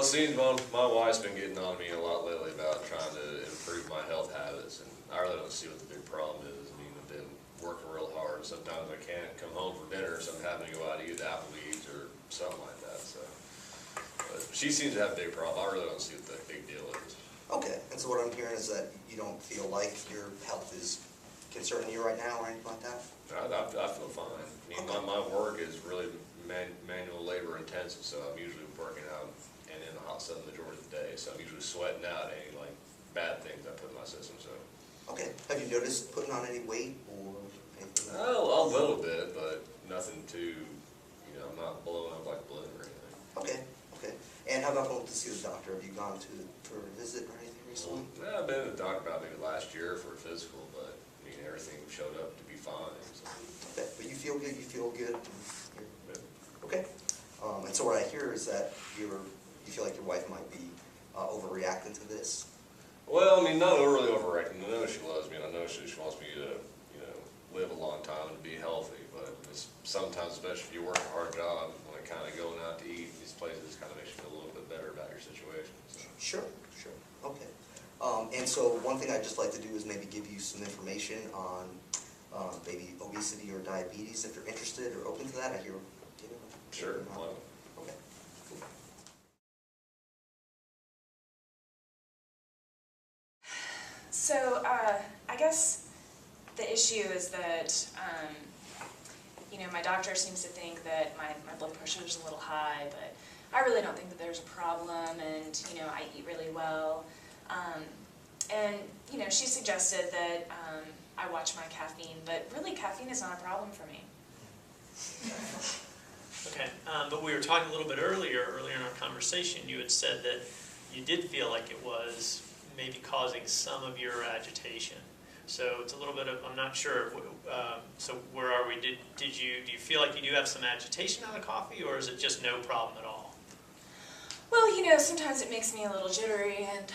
Well, it seems my wife's been getting on me a lot lately about trying to improve my health habits, and I really don't see what the big problem is. I mean, I've been working real hard. Sometimes I can't come home for dinner, so I'm having to go out to eat at Applebee's or something like that. So, but she seems to have a big problem. I really don't see what the big deal is. Okay, and so what I'm hearing is that you don't feel like your health is concerning you right now or anything like that? I feel fine. I mean, my work is really manual labor intensive, so I'm usually working out and in the hot sun the majority of the day. So I'm usually sweating out any like bad things I put in my system. So. Okay. Have you noticed putting on any weight or anything? A little bit, but nothing too. I'm not blowing up like a balloon or anything. Okay. Okay. And how about going to see the doctor? Have you gone for a visit or anything recently? Well, I've been to the doctor about maybe last year for a physical, but I mean everything showed up to be fine. So. Okay. But you feel good. You feel good. Okay. And so what I hear is that you feel like your wife might be overreacting to this. Well, I mean, not really overreacting. I know she loves me, and I know she wants me to, live a long time and be healthy. But it's sometimes, especially if you work a hard job, when it kind of going out to eat in these places, kind of makes you feel a little bit better about your situation. So. Sure. Okay. And so one thing I'd just like to do is maybe give you some information on maybe obesity or diabetes, if you're interested or open to that. I hear. Sure. Okay. Cool. So I guess the issue is that my doctor seems to think that my blood pressure is a little high, but I really don't think that there's a problem, and I eat really well, and she suggested that I watch my caffeine, but really caffeine is not a problem for me. Okay, but we were talking a little bit earlier in our conversation, you had said that you did feel like it was maybe causing some of your agitation. So it's a little bit of, I'm not sure, so where are we? Do you feel like you do have some agitation out of coffee, or is it just no problem at all? Well, sometimes it makes me a little jittery, and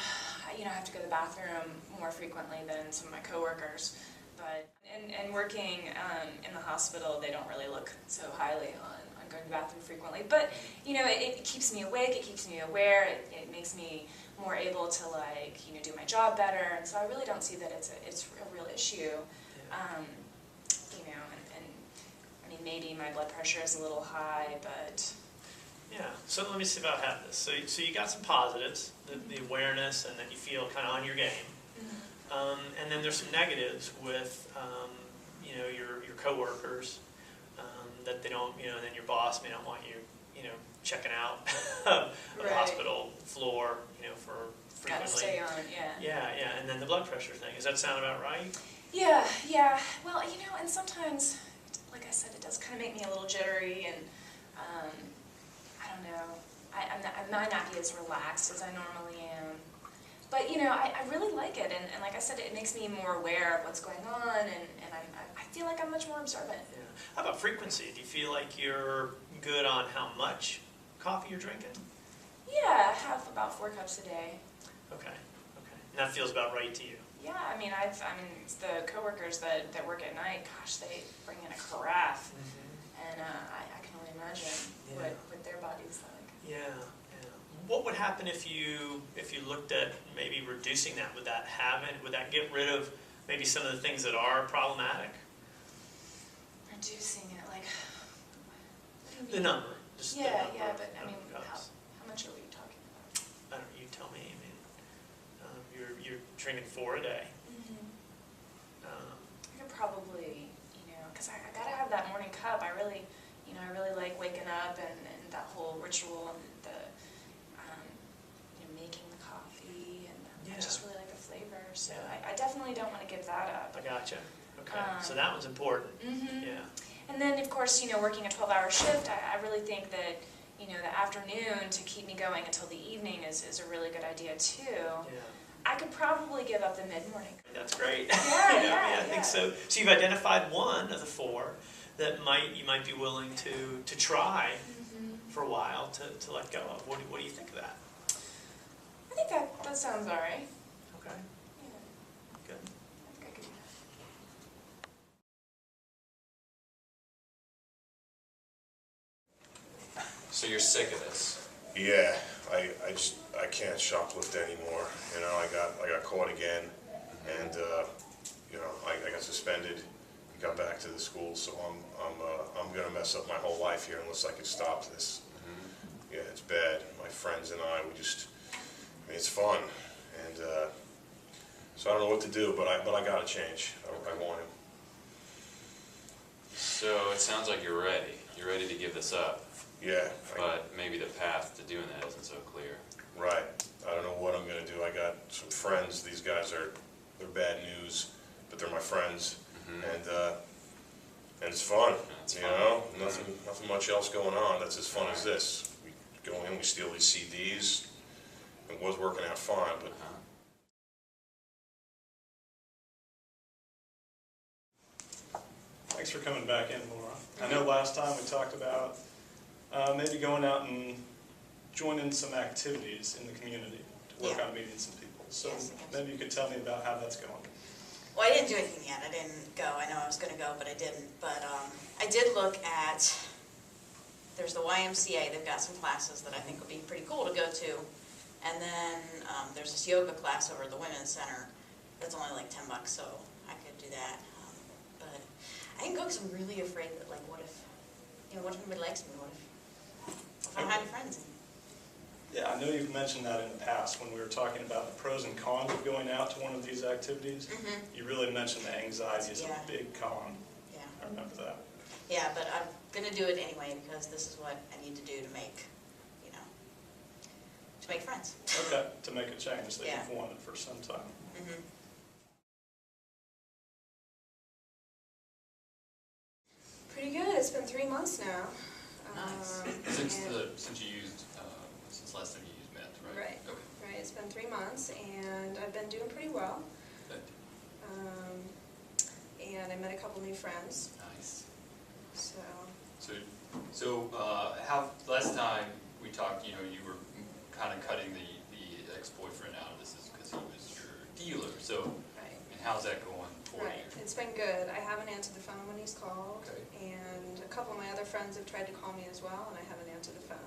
I have to go to the bathroom more frequently than some of my coworkers. But and working in the hospital, they don't really look so highly on going to the bathroom frequently. But it keeps me awake, it keeps me aware, it makes me more able to do my job better. And so I really don't see that it's a real issue. Yeah. And I mean, maybe my blood pressure is a little high, but. Yeah, so let me see if I have this. So you got some positives, the awareness, and that you feel kind of on your game. Mm-hmm. And then there's some negatives with, your coworkers, that they don't, and then your boss may not want you, checking out of the hospital floor, for frequently. Gotta stay on, yeah. Yeah, and then the blood pressure thing. Does that sound about right? Yeah. Well, and sometimes, like I said, it does kind of make me a little jittery, and I don't know. I might not be as relaxed as I normally am. But, I really like it, and like I said, it makes me more aware of what's going on, and I feel like I'm much more observant. Yeah. How about frequency? Do you feel like you're good on how much coffee you're drinking? Yeah, I have about 4 cups a day. Okay. And that feels about right to you? Yeah, I mean, the coworkers that work at night, gosh, they bring in a carafe, and I can only imagine what their body's like. Yeah. What would happen if you looked at maybe reducing that? Would that get rid of maybe some of the things that are problematic? Reducing it, like. The number. Just yeah, the number but I mean, how much are we talking about? I don't know, you tell me. I mean, you're drinking 4 a day. I could probably, because I gotta have that morning cup. I really like waking up and that whole ritual and the, making the coffee, and I just really like the flavor. So I definitely don't want to give that up. I gotcha. Okay, so that one's important. Yeah. And then, of course, working a 12-hour shift, I really think that, the afternoon to keep me going until the evening is a really good idea, too. Yeah. I could probably give up the mid-morning. That's great. Yeah, I think so. So you've identified one of the 4 that you might be willing to try for a while to let go of. What do you think of that? I think that sounds all right. Okay. Yeah. Good. I think I could do that. So you're sick of this? Yeah, I can't shoplift anymore. You know, I got caught again, and you know, I got suspended. Got back to the school, so I'm gonna mess up my whole life here unless I can stop this. Yeah, it's bad. My friends and I, I mean, it's fun, and so I don't know what to do, but I gotta change. I want to. So it sounds like you're ready. You're ready to give this up. Yeah. But maybe the path to doing that isn't so clear. Right. I don't know what I'm gonna do. I got some friends. These guys they're bad news, but they're my friends, and it's fun. It's you fun. know, nothing much else going on. That's as fun as this. We go in, we steal these CDs. It was working out fine, but. Thanks for coming back in, Laura. I know last time we talked about maybe going out and joining some activities in the community to work on meeting some people. So Yes. maybe you could tell me about how that's going. Well, I didn't do anything yet. I didn't go. I know I was going to go, but I didn't. But I did look at, there's the YMCA. They've got some classes that I think would be pretty cool to go to. And then there's this yoga class over at the Women's Center that's only like $10, so I could do that. But I didn't go because I'm really afraid that, like, what if nobody likes me? What if I don't have any friends? Yeah, I know you've mentioned that in the past when we were talking about the pros and cons of going out to one of these activities. You really mentioned the anxiety is Yeah. a big con. Yeah. I remember that. Yeah, but I'm going to do it anyway because this is what I need to do to make, to make friends. Okay, to make a change that Yeah. you've wanted for some time. Pretty good. It's been 3 months now. Nice. Since you used since last time you used meth, right? Right. Okay. Right. It's been 3 months, and I've been doing pretty well. Good. And I met a couple new friends. Nice. So How last time we talked, you were kind of cutting the ex-boyfriend out of this because he was your dealer. So, right. and how's that going for Right. you? It's been good. I haven't answered the phone when he's called, Okay. and a couple of my other friends have tried to call me as well, and I haven't answered the phone.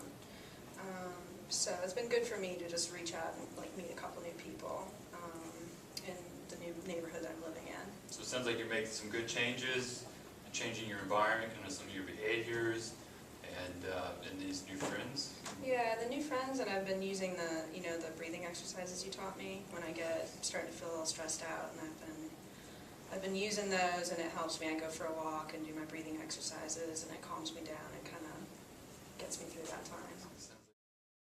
So it's been good for me to just reach out and meet a couple new people in the new neighborhood that I'm living in. So it sounds like you're making some good changes and changing your environment, kind of some of your behaviors, and these new friends. Yeah, the new friends, and I've been using the breathing exercises you taught me when I starting to feel a little stressed out, and I've been using those, and it helps me. I go for a walk and do my breathing exercises, and it calms me down and kind of gets me through that time.